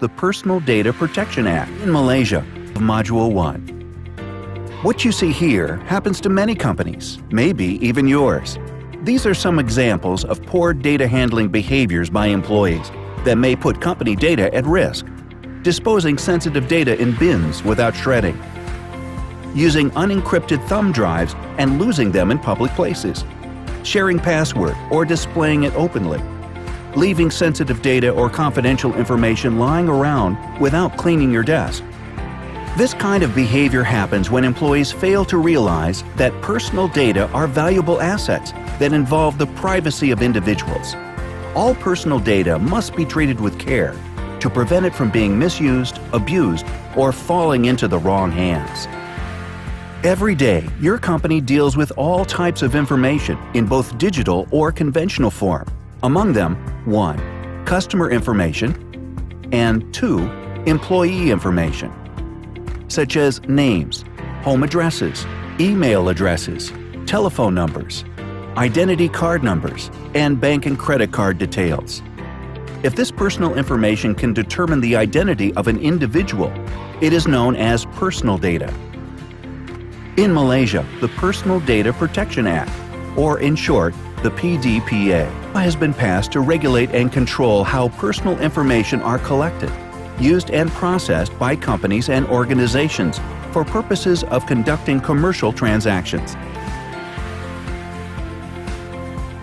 the Personal Data Protection Act in Malaysia, Module 1. What you see here happens to many companies, maybe even yours. These are some examples of poor data handling behaviors by employees that may put company data at risk. Disposing sensitive data in bins without shredding. Using unencrypted thumb drives and losing them in public places. Sharing password or displaying it openly. Leaving sensitive data or confidential information lying around without cleaning your desk. This kind of behavior happens when employees fail to realize that personal data are valuable assets that involve the privacy of individuals. All personal data must be treated with care to prevent it from being misused, abused, or falling into the wrong hands. Every day, your company deals with all types of information in both digital or conventional form. Among them, 1. Customer information, and 2. Employee information, such as names, home addresses, email addresses, telephone numbers, identity card numbers, and bank and credit card details. If this personal information can determine the identity of an individual, it is known as personal data. In Malaysia, the Personal Data Protection Act, or in short, the PDPA, has been passed to regulate and control how personal information are collected, used and processed by companies and organizations for purposes of conducting commercial transactions.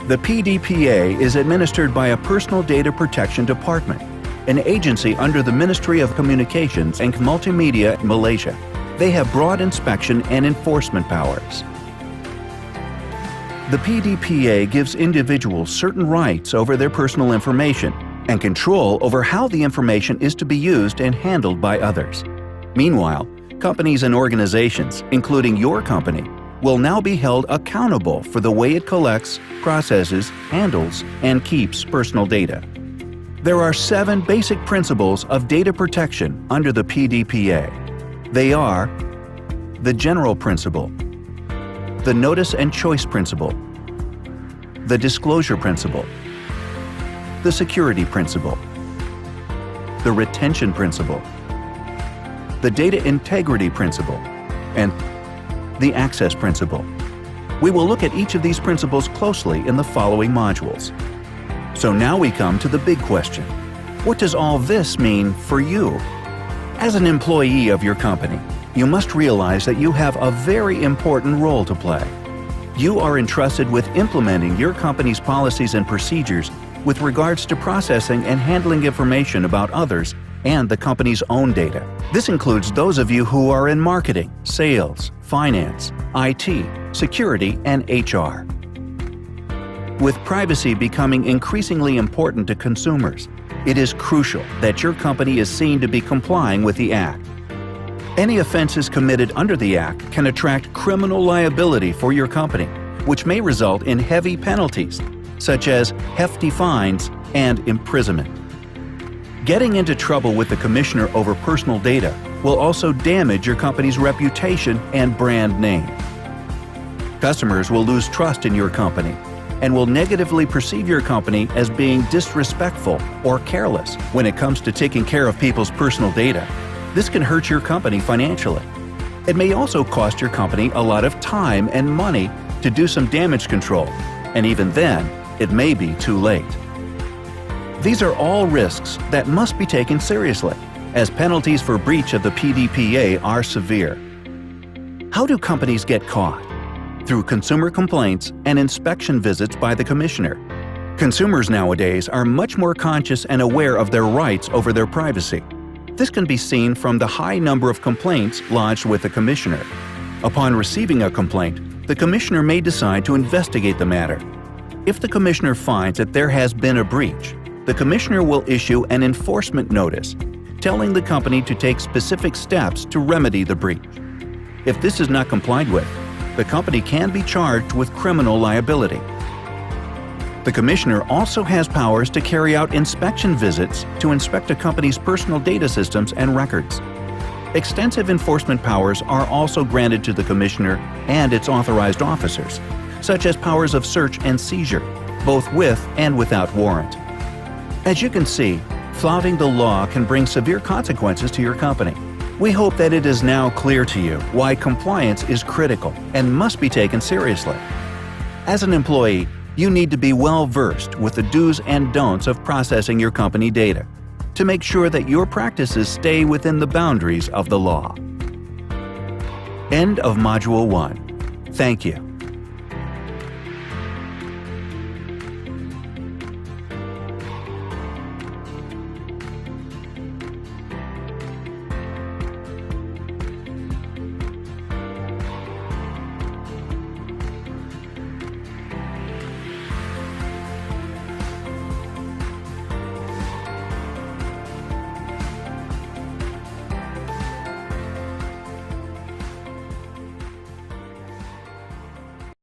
The PDPA is administered by a Personal Data Protection Department, an agency under the Ministry of Communications and Multimedia in Malaysia. They have broad inspection and enforcement powers. The PDPA gives individuals certain rights over their personal information and control over how the information is to be used and handled by others. Meanwhile, companies and organizations, including your company, will now be held accountable for the way it collects, processes, handles, and keeps personal data. There are 7 basic principles of data protection under the PDPA. They are the General Principle, the Notice and Choice Principle, the Disclosure Principle, the Security Principle, the Retention Principle, the Data Integrity Principle, and the Access Principle. We will look at each of these principles closely in the following modules. So now we come to the big question. What does all this mean for you? As an employee of your company, you must realize that you have a very important role to play. You are entrusted with implementing your company's policies and procedures with regards to processing and handling information about others and the company's own data. This includes those of you who are in marketing, sales, finance, IT, security, and HR. With privacy becoming increasingly important to consumers, it is crucial that your company is seen to be complying with the Act. Any offenses committed under the Act can attract criminal liability for your company, which may result in heavy penalties, such as hefty fines and imprisonment. Getting into trouble with the Commissioner over personal data will also damage your company's reputation and brand name. Customers will lose trust in your company and will negatively perceive your company as being disrespectful or careless when it comes to taking care of people's personal data. This can hurt your company financially. It may also cost your company a lot of time and money to do some damage control, and even then, it may be too late. These are all risks that must be taken seriously, as penalties for breach of the PDPA are severe. How do companies get caught? Through consumer complaints and inspection visits by the Commissioner. Consumers nowadays are much more conscious and aware of their rights over their privacy. This can be seen from the high number of complaints lodged with the Commissioner. Upon receiving a complaint, the Commissioner may decide to investigate the matter. If the Commissioner finds that there has been a breach, the Commissioner will issue an enforcement notice, telling the company to take specific steps to remedy the breach. If this is not complied with, the company can be charged with criminal liability. The Commissioner also has powers to carry out inspection visits to inspect a company's personal data systems and records. Extensive enforcement powers are also granted to the Commissioner and its authorized officers, such as powers of search and seizure, both with and without warrant. As you can see, Flouting the law can bring severe consequences to your company. We hope that it is now clear to you why compliance is critical and must be taken seriously. As an employee, you need to be well-versed with the do's and don'ts of processing your company data to make sure that your practices stay within the boundaries of the law. End of Module 1. Thank you.